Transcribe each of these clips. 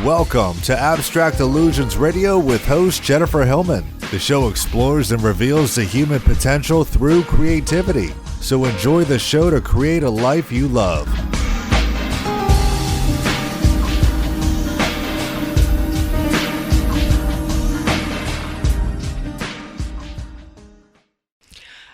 Welcome to Abstract Illusions Radio with host Jennifer Hillman. The show explores and reveals the human potential through creativity. So enjoy the show to create a life you love.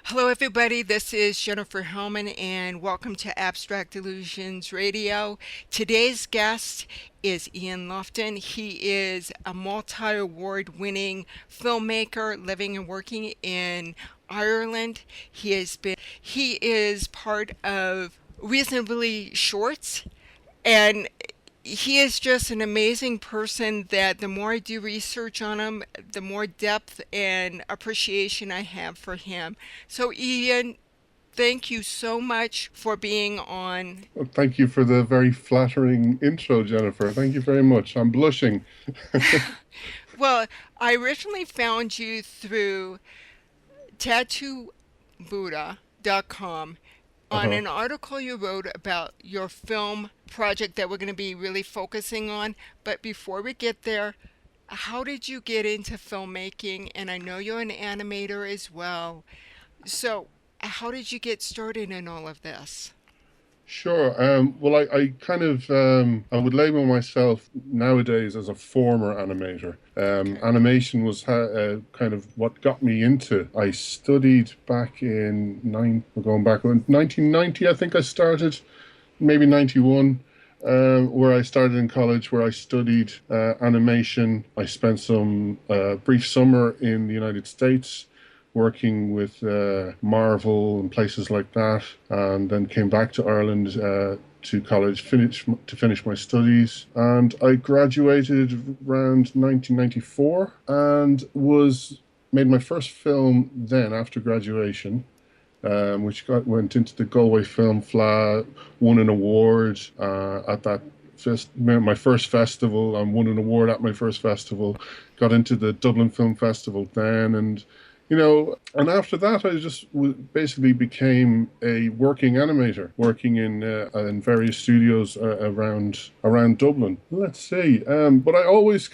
Hello everybody, this is Jennifer Hillman and welcome to Abstract Illusions Radio. Today's guest is Ian Lawton. He is a multi-award winning filmmaker living and working in Ireland. He is part of Reasonably Shorts, and he is just an amazing person that the more I do research on him, the more depth and appreciation I have for him. So Ian, thank you so much for being on. Well, thank you for the very flattering intro, Jennifer. Thank you very much. I'm blushing. Well, I originally found you through tattoobuddha.com on an article you wrote about your film project that we're going to be really focusing on. But before we get there, how did you get into filmmaking? And I know you're an animator as well. So how did you get started in all of this? Sure. Well, I kind of, I would label myself nowadays as a former animator. Animation was kind of what got me into. I studied back in 1990, I think I started, maybe 91. Where I started in college, where I studied animation. I spent some brief summer in the United States working with Marvel and places like that, and then came back to Ireland to college to finish my studies. And I graduated around 1994 and made my first film then after graduation, which went into the Galway Film Fleadh, won an award at that my first festival, and won an award at my first festival. Got into the Dublin Film Festival then, and and after that, I just basically became a working animator, working in various studios around Dublin. Let's see. But I always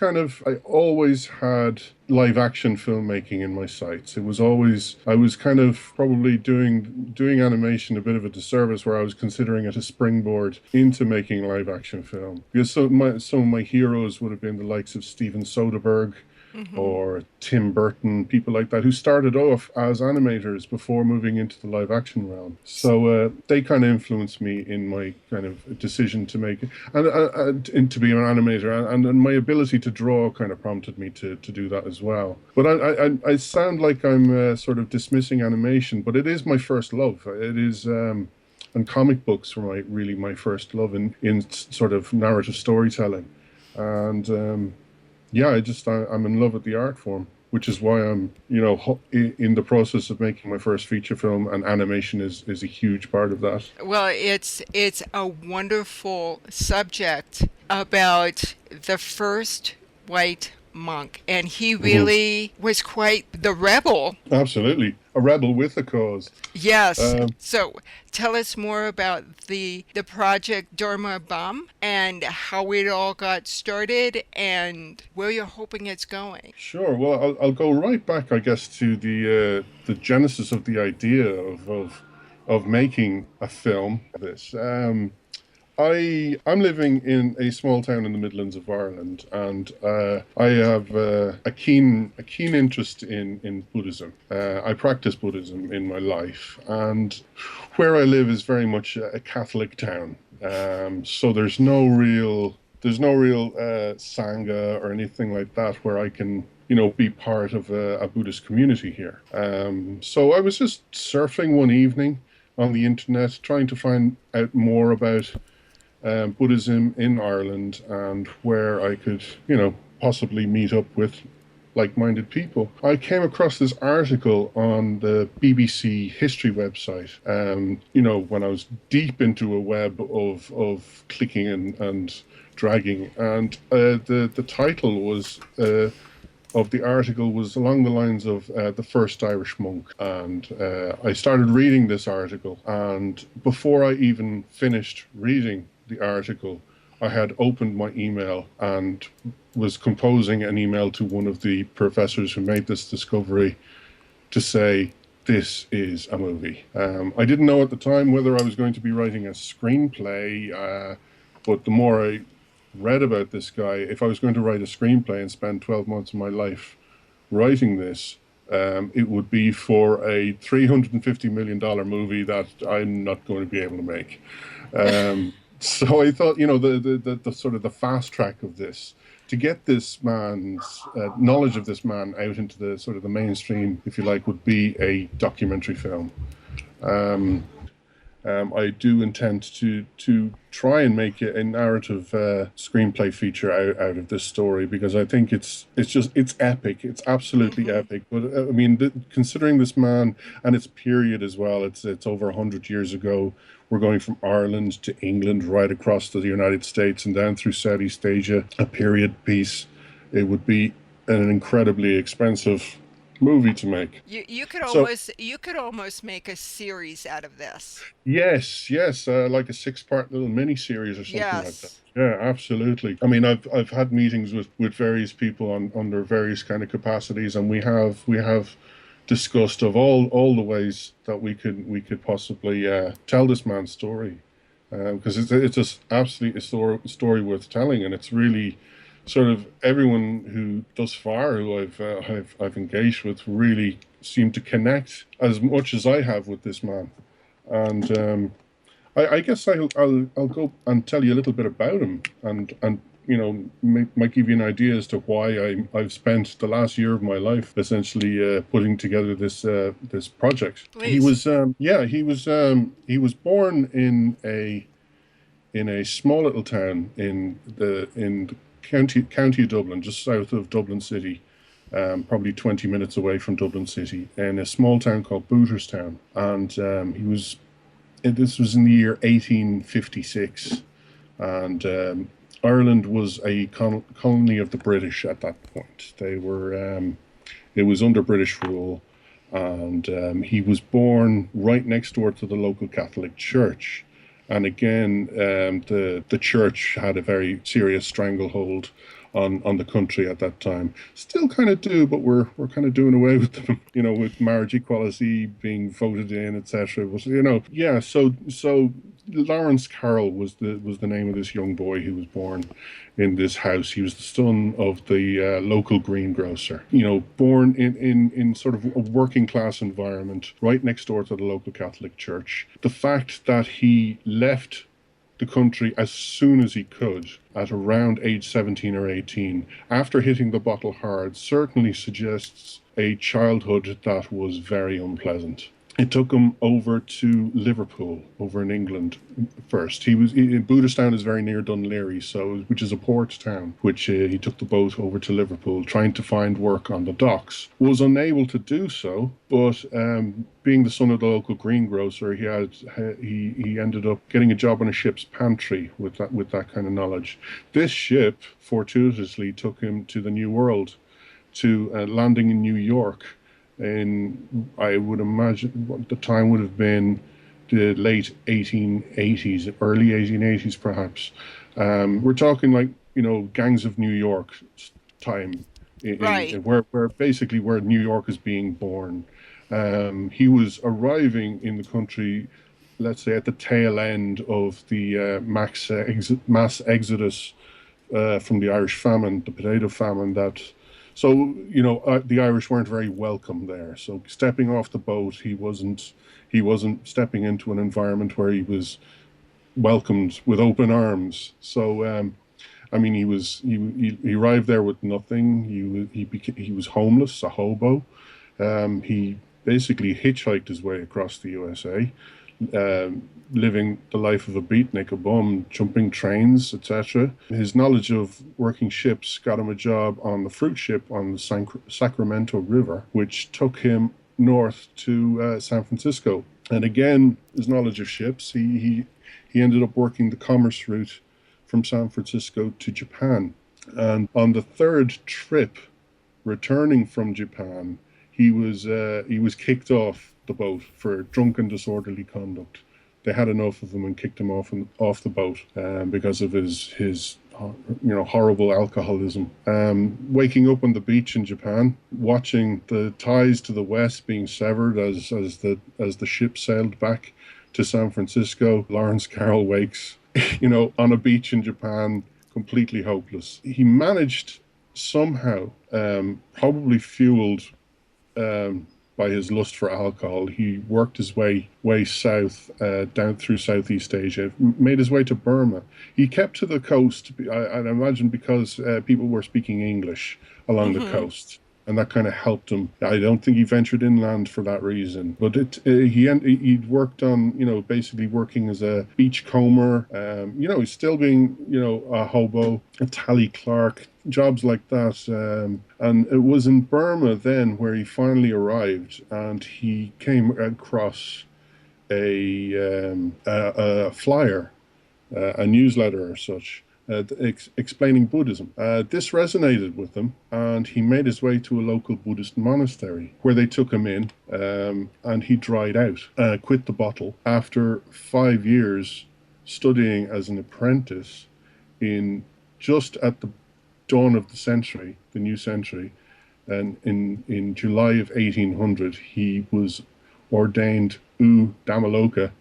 had live action filmmaking in my sights. I was kind of probably doing animation a bit of a disservice, where I was considering it a springboard into making live action film. Because some of my heroes would have been the likes of Steven Soderbergh, or Tim Burton, people like that, who started off as animators before moving into the live action realm. So they kind of influenced me in my kind of decision to make and to be an animator, and my ability to draw kind of prompted me to do that as well. But I sound like I'm sort of dismissing animation, but it is my first love. It is. And comic books were my first love in sort of narrative storytelling, and I'm in love with the art form, which is why I'm, in the process of making my first feature film, and animation is a huge part of that. Well, it's a wonderful subject about the first white monk, and he really was quite the rebel. Absolutely. A rebel with a cause. Yes. So tell us more about the project Dharma Bum and how it all got started and where you're hoping it's going. Sure. Well, I'll go right back, I guess, to the genesis of the idea of making a film. I'm living in a small town in the Midlands of Ireland, and I have a keen interest in Buddhism. I practice Buddhism in my life, and where I live is very much a Catholic town. So there's no real sangha or anything like that where I can be part of a Buddhist community here. So I was just surfing one evening on the internet, trying to find out more about Buddhism in Ireland and where I could, possibly meet up with like-minded people. I came across this article on the BBC History website, when I was deep into a web of clicking and dragging, and the title was of the article was along the lines of the first Irish monk. And I started reading this article, and before I even finished reading the article, I had opened my email and was composing an email to one of the professors who made this discovery to say, this is a movie. I didn't know at the time whether I was going to be writing a screenplay, but the more I read about this guy, if I was going to write a screenplay and spend 12 months of my life writing this, it would be for a $350 million movie that I'm not going to be able to make. So I thought, the sort of the fast track of this, to get this man's knowledge of this man out into the sort of the mainstream, if you like, would be a documentary film. I do intend to try and make it a narrative screenplay feature out of this story, because I think it's epic. It's absolutely epic. But I mean, considering this man and its period as well, it's over 100 years ago. We're going from Ireland to England, right across to the United States and down through Southeast Asia, a period piece. It would be an incredibly expensive movie to make. You could So almost make a series out of this. yes, like a 6-part little mini series or something like that. Yes. Yeah, absolutely. I mean, I've had meetings with various people under various kind of capacities, and we have discussed of all the ways that we could possibly tell this man's story, because it's just absolutely a story worth telling, and it's really sort of everyone who thus far who I've engaged with really seem to connect as much as I have with this man. And I guess I'll go and tell you a little bit about him, and might give you an idea as to why I've spent the last year of my life essentially putting together this project. Please. He was born in a small little town in the county of Dublin, just south of Dublin City. Probably 20 minutes away from Dublin City, in a small town called Booterstown. And this was in the year 1856, and Ireland was a colony of the British at that point. It was under British rule, and he was born right next door to the local Catholic Church. And again, the church had a very serious stranglehold on the country at that time. Still kind of do, but we're kind of doing away with them, with marriage equality being voted in, etc. Yeah. So Lawrence Carroll was the name of this young boy who was born in this house. He was the son of the local greengrocer. Born in sort of a working class environment, right next door to the local Catholic Church. The fact that he left the country as soon as he could, at around age 17 or 18, after hitting the bottle hard, certainly suggests a childhood that was very unpleasant. It took him over to Liverpool, over in England first. Booterstown is very near Dunleary, which is a port town, which he took the boat over to Liverpool, trying to find work on the docks. Was unable to do so, but being the son of the local greengrocer, he ended up getting a job on a ship's pantry with that kind of knowledge. This ship fortuitously took him to the New World, to landing in New York. I would imagine what the time would have been the late 1880s, early 1880s perhaps. We're talking like, Gangs of New York time, Right. where New York is being born. He was arriving in the country, let's say, at the tail end of the mass exodus from the Irish famine, the potato famine So, the Irish weren't very welcome there. So stepping off the boat, he wasn't stepping into an environment where he was welcomed with open arms. So, he arrived there with nothing. He was homeless, a hobo. He basically hitchhiked his way across the USA, living the life of a beatnik, a bum, jumping trains, etc. His knowledge of working ships got him a job on the fruit ship on the Sacramento River, which took him north to San Francisco. And again, his knowledge of ships, he ended up working the commerce route from San Francisco to Japan. And on the third trip, returning from Japan, he was kicked off the boat for drunken disorderly conduct. they had enough of him and kicked him off the boat because of his horrible alcoholism. Waking up on the beach in Japan, watching the ties to the west being severed as the ship sailed back to San Francisco. Lawrence Carroll wakes, on a beach in Japan, completely hopeless. He managed somehow, probably fueled by his lust for alcohol, he worked his way south, down through Southeast Asia, made his way to Burma. He kept to the coast, I'd imagine, because people were speaking English along the coast, and that kind of helped him. I don't think he ventured inland for that reason, but he'd worked on, basically working as a beachcomber. He's still being, a hobo, a tally clerk, jobs like that. And it was in Burma then where he finally arrived, and he came across a flyer, a newsletter or such, explaining Buddhism. This resonated with him, and he made his way to a local Buddhist monastery where they took him in, and he dried out, quit the bottle after 5 years studying as an apprentice just at the dawn of the new century. And in July of 1800, he was ordained Dhammaloka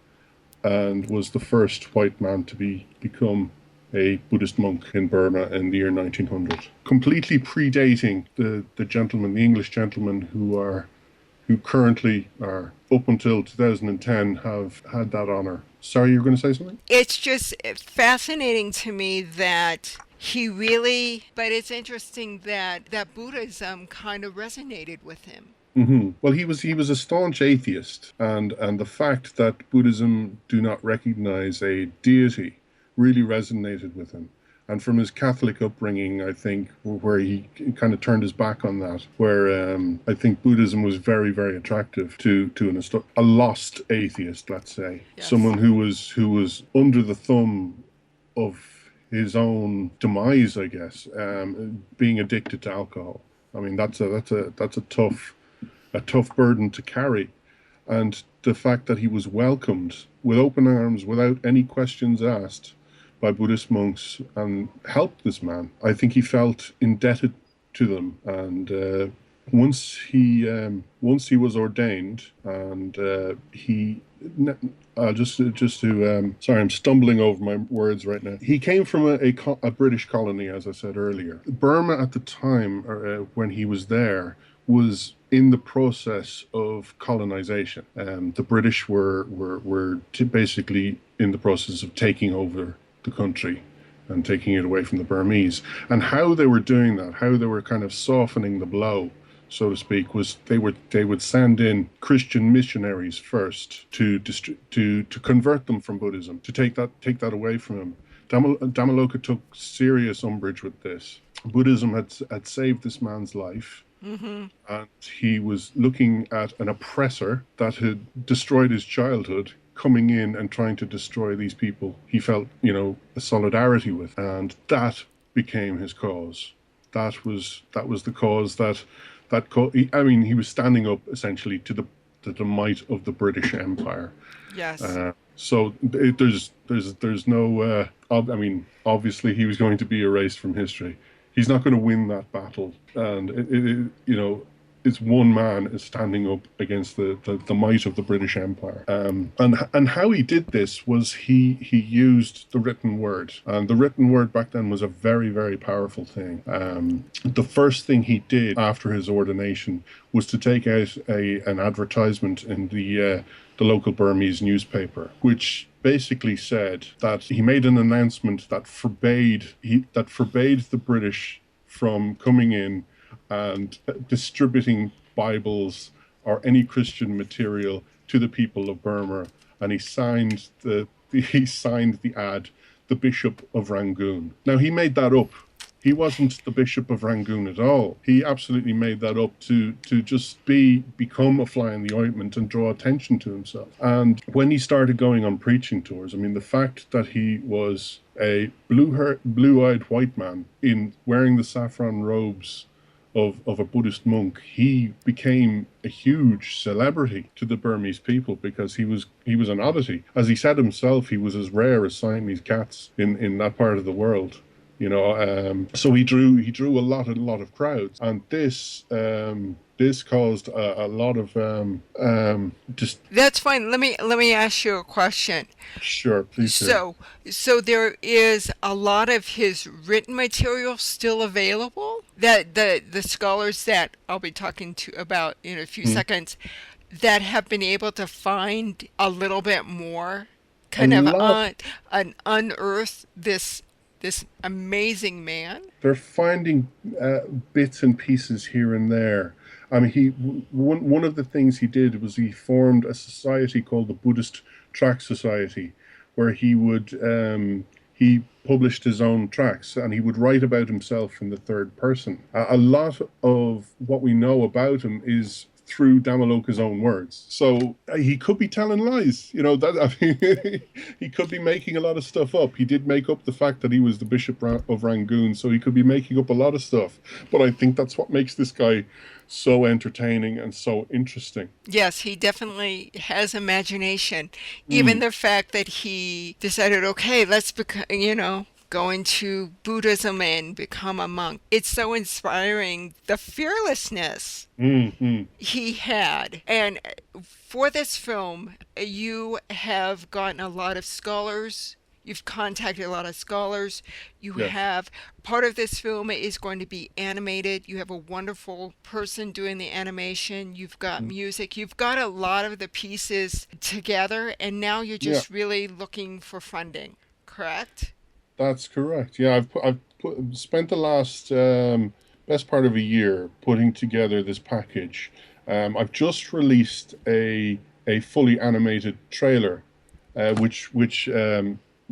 and was the first white man to become a Buddhist monk in Burma in the year 1900, completely predating the English gentlemen who currently are, up until 2010, have had that honor. Sorry, you were going to say something? It's just fascinating to me that but it's interesting that Buddhism kind of resonated with him. Mm-hmm. Well, he was a staunch atheist, and the fact that Buddhism do not recognize a deity really resonated with him. And from his Catholic upbringing, I think, where he kind of turned his back on that, where I think Buddhism was very, very attractive to a lost atheist, let's say, yes. Someone who was under the thumb of his own demise, I guess, being addicted to alcohol. I mean, that's a tough burden to carry. And the fact that he was welcomed with open arms, without any questions asked, by Buddhist monks, and helped this man, I think he felt indebted to them. And once he was ordained, and sorry, I'm stumbling over my words right now. He came from a British colony, as I said earlier. Burma at the time, when he was there, was in the process of colonization. The British were basically in the process of taking over the country and taking it away from the Burmese. And how they were doing that, how they were kind of softening the blow, so to speak, was they would send in Christian missionaries first to convert them from Buddhism, to take that away from them. Dhammaloka took serious umbrage with this. Buddhism had saved this man's life. Mm-hmm. And he was looking at an oppressor that had destroyed his childhood, coming in and trying to destroy these people he felt, a solidarity with. And that became his cause. That was the cause he was standing up essentially to the might of the British Empire. Yes. So there's no, obviously he was going to be erased from history. He's not going to win that battle. And it's one man is standing up against the might of the British Empire. And how he did this was he used the written word. And the written word back then was a very, very powerful thing. The first thing he did after his ordination was to take out an advertisement in the local Burmese newspaper, which basically said that he made an announcement that forbade the British from coming in and distributing Bibles or any Christian material to the people of Burma. And he signed the ad, the Bishop of Rangoon. Now, he made that up. He wasn't the Bishop of Rangoon at all. He absolutely made that up to just become a fly in the ointment and draw attention to himself. And when he started going on preaching tours, the fact that he was a blue-eyed white man in wearing the saffron robes of a Buddhist monk, he became a huge celebrity to the Burmese people because he was an oddity. As he said himself, he was as rare as Siamese cats in that part of the world. So he drew a lot of crowds, and this caused a lot of just. That's fine. Let me ask you a question. Sure, please do. So there is a lot of his written material still available that the scholars that I'll be talking to about in a few seconds that have been able to find a little bit more, A kind of lot. unearth this amazing man. They're finding bits and pieces here and there. I mean, one of the things he did was he formed a society called the Buddhist Tract Society, where he published his own tracts and he would write about himself in the third person. A lot of what we know about him is through Damaloka's own words. So he could be telling lies. He could be making a lot of stuff up. He did make up the fact that he was the Bishop of Rangoon, so he could be making up a lot of stuff. But I think that's what makes this guy so entertaining and so interesting. Yes, he definitely has imagination. Even the fact that he decided, okay, let's go into Buddhism and become a monk. It's so inspiring. The fearlessness Mm-hmm. he had. And for this film, you have gotten a lot of scholars. You've contacted a lot of scholars. You Yes. have part of this film is going to be animated. You have a wonderful person doing the animation. You've got music. You've got a lot of the pieces together, and now you're Yeah, just really looking for funding, correct? that's correct. Yeah, spent the last best part of a year putting together this package. I've just released a fully animated trailer, which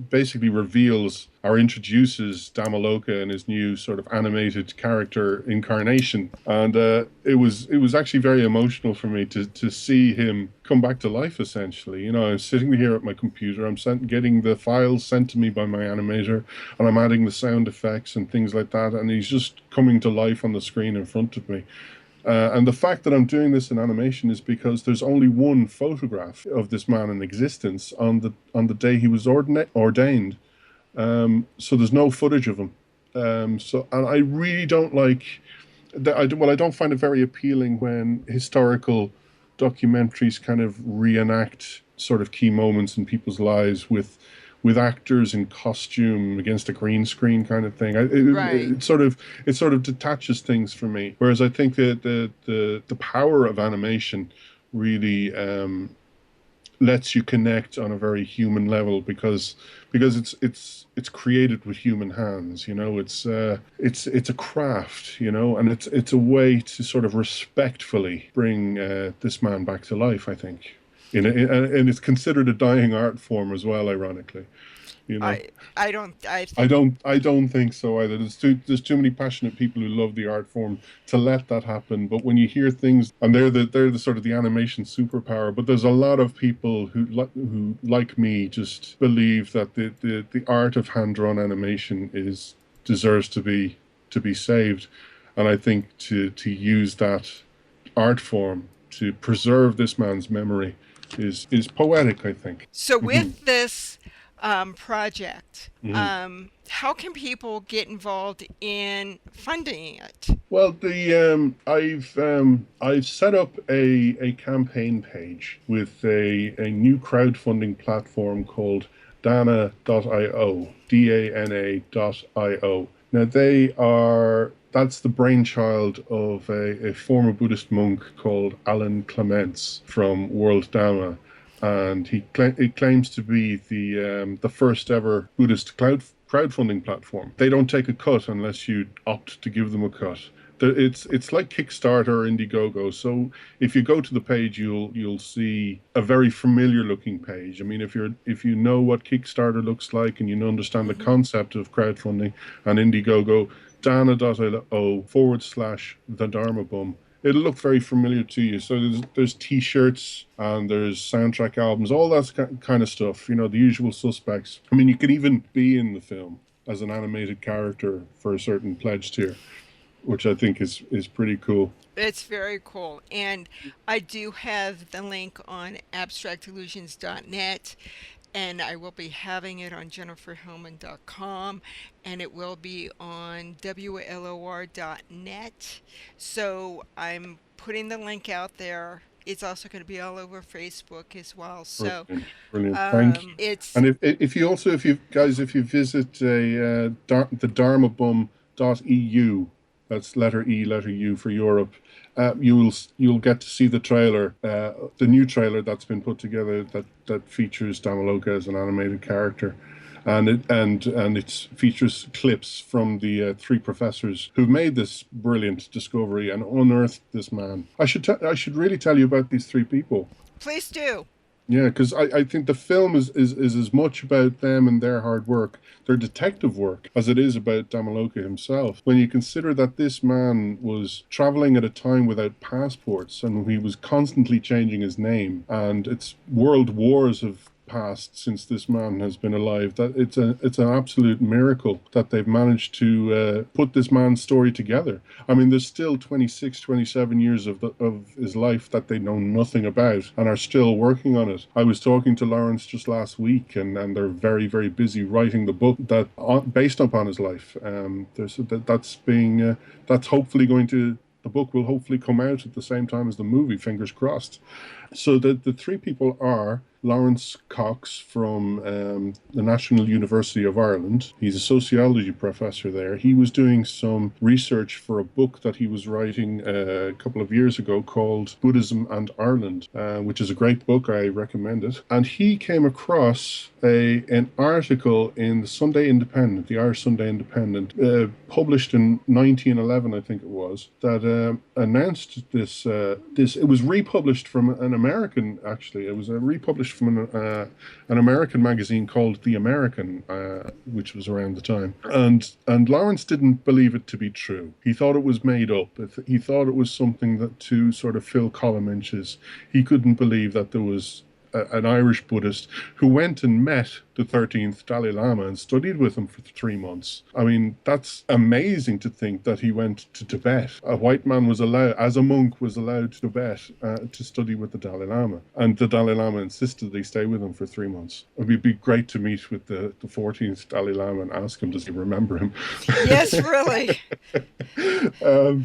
basically reveals or introduces Damaloka and his new sort of animated character incarnation, and it was actually very emotional for me to see him come back to life. Essentially, I'm sitting here at my computer, getting the files sent to me by my animator, and I'm adding the sound effects and things like that, and he's just coming to life on the screen in front of me. And the fact that I'm doing this in animation is because there's only one photograph of this man in existence on the day he was ordained. So there's no footage of him. And I really don't like that. I don't find it very appealing when historical documentaries kind of reenact sort of key moments in people's lives with actors in costume against a green screen kind of thing. Right. It sort of detaches things from me. Whereas I think that the power of animation really lets you connect on a very human level because it's created with human hands. It's a craft, and it's a way to sort of respectfully bring this man back to life, I think. And it's considered a dying art form as well, ironically. You know, I don't think so either. There's too many passionate people who love the art form to let that happen. But when you hear things, and they're the sort of the animation superpower. But there's a lot of people who like me just believe that the art of hand drawn animation deserves to be saved, and I think to use that art form to preserve this man's memory is poetic, I think. So Mm-hmm. with this project, Mm-hmm. how can people get involved in funding it? Well, I've set up a campaign page with a new crowdfunding platform called Dana.io, Dana.io. Now that's the brainchild of a former Buddhist monk called Alan Clements from World Dharma, and it claims to be the first ever Buddhist crowdfunding platform. They don't take a cut unless you opt to give them a cut. It's like Kickstarter or Indiegogo. So if you go to the page, you'll see a very familiar looking page. I mean, if you know what Kickstarter looks like and you understand the concept of crowdfunding and Indiegogo, dana.io/the Dharma Bum. It'll look very familiar to you. So there's T-shirts and there's soundtrack albums, all that kind of stuff. The usual suspects. I mean, you could even be in the film as an animated character for a certain pledge tier. which I think is pretty cool. It's very cool. And I do have the link on abstractillusions.net, and I will be having it on jenniferhillman.com, and it will be on WLOR.net. So I'm putting the link out there. It's also going to be all over Facebook as well. So Brilliant, brilliant. Thank you. it's And if you visit the Dharma Bum.eu, that's letter E, letter U for Europe, you'll get to see the trailer, the new trailer that's been put together that features Damaloka as an animated character. And it features clips from the three professors who made this brilliant discovery and unearthed this man. I should really tell you about these three people. please do. Yeah, because I think the film is as much about them and their hard work, their detective work, as it is about Damaloka himself. When you consider that this man was traveling at a time without passports and he was constantly changing his name, and it's world wars have passed since this man has been alive, that it's an absolute miracle that they've managed to put this man's story together. I mean, there's still 26, 27 years of his life that they know nothing about and are still working on it. I was talking to Lawrence just last week, and they're very, very busy writing the book that based upon his life. That's hopefully going to. The book will hopefully come out at the same time as the movie, fingers crossed. So the three people are Lawrence Cox from the National University of Ireland. He's a sociology professor there. He was doing some research for a book that he was writing a couple of years ago called Buddhism and Ireland, which is a great book. I recommend it. And he came across an article in the Sunday Independent, the Irish Sunday Independent, published in 1911, I think it was, that announced this. It was republished from an American, actually. It was republished from an American magazine called The American, which was around the time. And Lawrence didn't believe it to be true. He thought it was made up. He thought it was something that to sort of fill column inches. He couldn't believe that there was an Irish Buddhist who went and met the 13th Dalai Lama and studied with him for 3 months. I mean, that's amazing to think that he went to Tibet. A white man was allowed, as a monk, was allowed to Tibet to study with the Dalai Lama. And the Dalai Lama insisted they stay with him for 3 months. It would be great to meet with the 14th Dalai Lama and ask him, does he remember him? Yes, really.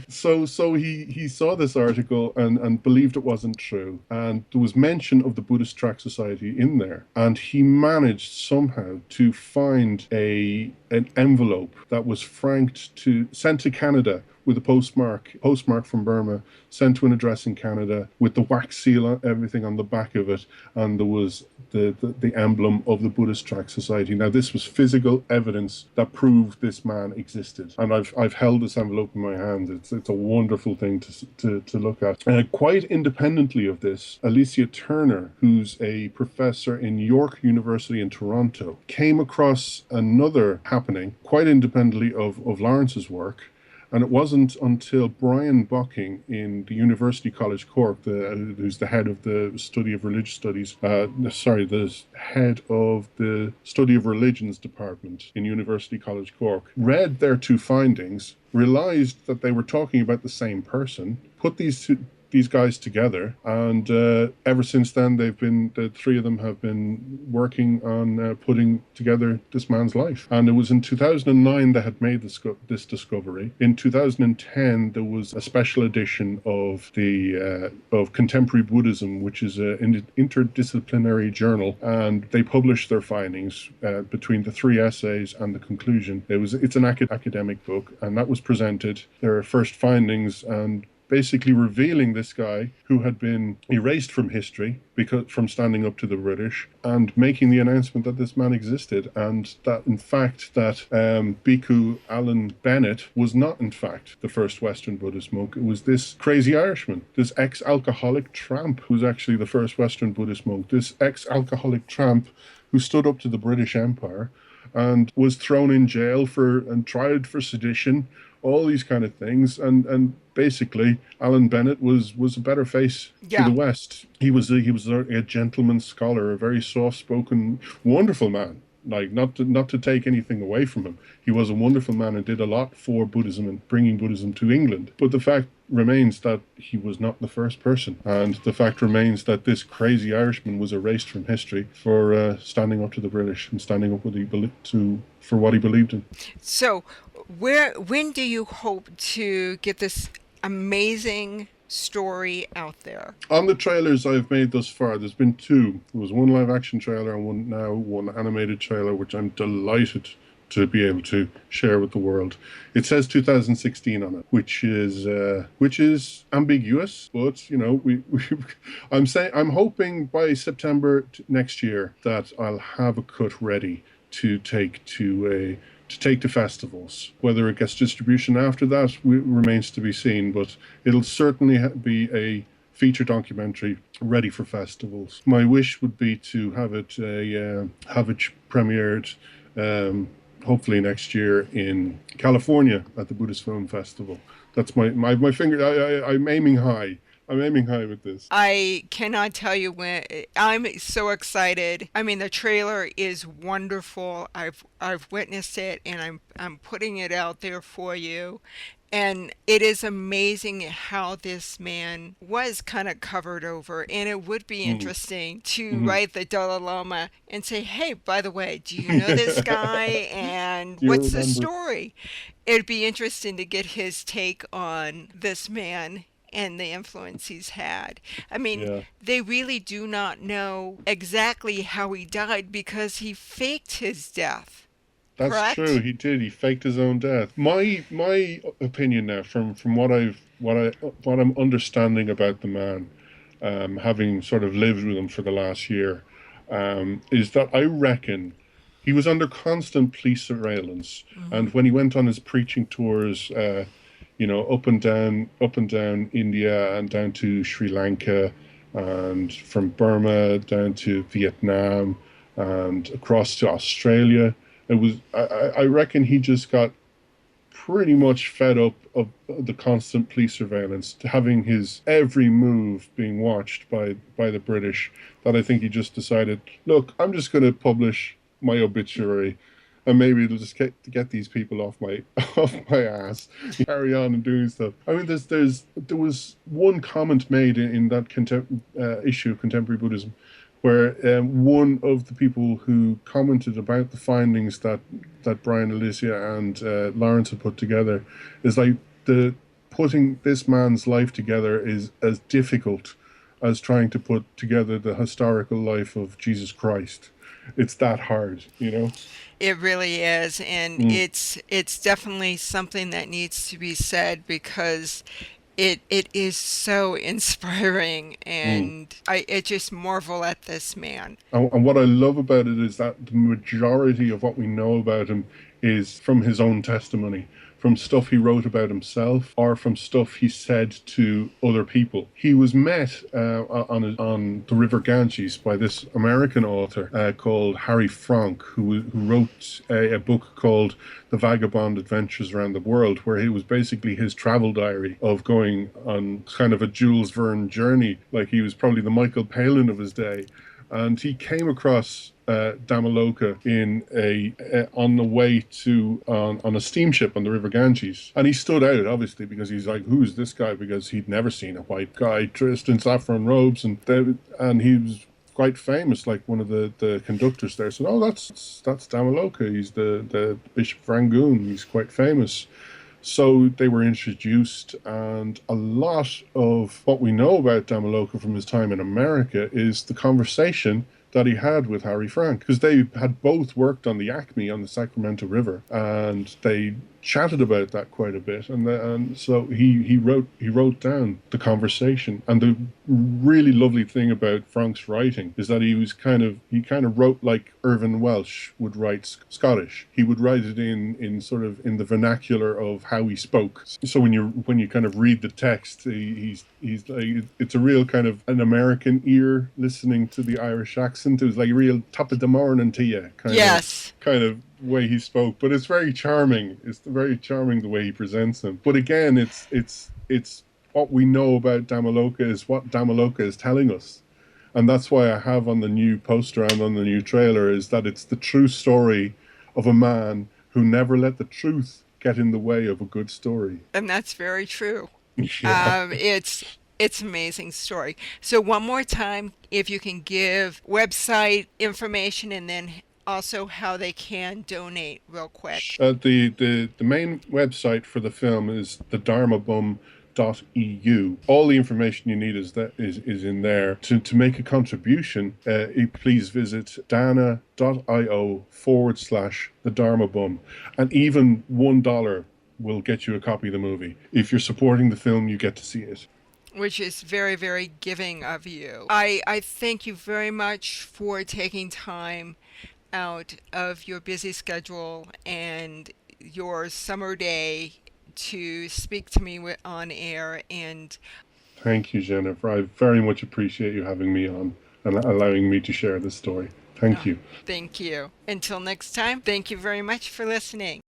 So he saw this article and believed it wasn't true. And there was mention of the Buddhist Tract Society in there. And he managed somehow to find an envelope that was sent to Canada with a postmark from Burma, sent to an address in Canada with the wax seal, everything on the back of it, and there was the emblem of the Buddhist Tract Society. Now, this was physical evidence that proved this man existed, and I've held this envelope in my hand. It's a wonderful thing to look at. Quite independently of this, Alicia Turner, who's a professor in York University in Toronto, came across another happening quite independently of Lawrence's work. And it wasn't until Brian Bocking in the University College Cork, who's the head of the study of religious studies, the head of the study of religions department in University College Cork, read their two findings, realized that they were talking about the same person, put these guys together, and ever since then the three of them have been working on putting together this man's life. And it was in 2009 they had made this discovery. In 2010 there was a special edition of of Contemporary Buddhism, which is an interdisciplinary journal, and they published their findings between the three essays and the conclusion. It's an academic book, and that was presented, their first findings, and basically revealing this guy who had been erased from history from standing up to the British, and making the announcement that this man existed, and that in fact that Bhikkhu Alan Bennett was not in fact the first Western Buddhist monk. It was this crazy Irishman, this ex-alcoholic tramp, who's actually the first Western Buddhist monk. This ex-alcoholic tramp who stood up to the British Empire and was thrown in jail and tried for sedition, all these kind of things, and basically Alan Bennett was a better face to the West. He was a gentleman scholar, a very soft-spoken, wonderful man. like not to take anything away from him. He was a wonderful man and did a lot for Buddhism and bringing Buddhism to England. But the fact remains that he was not the first person, and the fact remains that this crazy Irishman was erased from history for standing up to the British and standing up for what he believed in. So, when do you hope to get this amazing story out there? On the trailers I've made thus far, there's been two. There was one live action trailer and one animated trailer, which I'm delighted to be able to share with the world. It says 2016 on it, which is ambiguous, but I'm hoping by September next year that I'll have a cut ready to take to festivals. Whether it gets distribution after that remains to be seen, but it'll certainly be a feature documentary ready for festivals. My wish would be to have it premiered hopefully next year in California at the Buddhist Film Festival. That's my finger. I'm aiming high. I'm aiming high with this. I cannot tell you when. I'm so excited. I mean, the trailer is wonderful. I've witnessed it, and I'm putting it out there for you. And it is amazing how this man was kind of covered over. And it would be interesting to write the Dalai Lama and say, hey, by the way, do you know this guy? And what's the story? It'd be interesting to get his take on this man and the influence he's had. I mean, they really do not know exactly how he died because he faked his death. That's Correct? True. He did. He faked his own death. My opinion now, from what I'm understanding about the man, having sort of lived with him for the last year, is that I reckon he was under constant police surveillance, and when he went on his preaching tours, up and down India and down to Sri Lanka, and from Burma down to Vietnam and across to Australia. I reckon he just got pretty much fed up of the constant police surveillance, having his every move being watched by the British, that I think he just decided, look, I'm just going to publish my obituary, and maybe it'll just get these people off my ass, carry on and doing stuff. I mean, there was one comment made in that issue of Contemporary Buddhism, where one of the people who commented about the findings that Brian Alicia and Lawrence had put together is like, putting this man's life together is as difficult as trying to put together the historical life of Jesus Christ. It's that hard, It really is, and it's definitely something that needs to be said, because it is so inspiring, and I just marvel at this man. And what I love about it is that the majority of what we know about him is from his own testimony, from stuff he wrote about himself or from stuff he said to other people. He was met on the River Ganges by this American author called Harry Frank, who wrote a book called The Vagabond Adventures Around the World, where it was basically his travel diary of going on kind of a Jules Verne journey. Like, he was probably the Michael Palin of his day. And he came across Dhammaloka on the way on a steamship on the River Ganges, and he stood out obviously because he's like, who's this guy? Because he'd never seen a white guy dressed in saffron robes, and he was quite famous. Like, one of the conductors there said, "Oh, that's Dhammaloka. He's the Bishop of Rangoon. He's quite famous." So they were introduced, and a lot of what we know about Dhammaloka from his time in America is the conversation that he had with Harry Frank, because they had both worked on the Acme on the Sacramento River, and they chatted about that quite a bit, and so he wrote down the conversation. And the really lovely thing about Frank's writing is that he kind of wrote like Irvin Welsh would write Scottish. He would write it in sort of in the vernacular of how he spoke. So when you kind of read the text, he's like, it's a real kind of an American ear listening to the Irish accent. It was like a real top of the morning to you kind of way he spoke, but it's very charming. It's very charming the way he presents him. But again, it's what we know about Dhammaloka is what Dhammaloka is telling us, And that's why I have on the new poster and on the new trailer is that it's the true story of a man who never let the truth get in the way of a good story. And that's very true. Yeah. It's amazing story. So one more time, if you can give website information and then also how they can donate real quick. The main website for the film is the Dharma Bum .eu. All the information you need is in there. To make a contribution, please visit dana.io/the Dharma Bum. And even $1 will get you a copy of the movie. If you're supporting the film, you get to see it. Which is very, very giving of you. I thank you very much for taking time out of your busy schedule and your summer day to speak to me on air. And Thank you, Jennifer. I very much appreciate you having me on and allowing me to share this story. Thank you. thank you. Until next time, thank you very much for listening.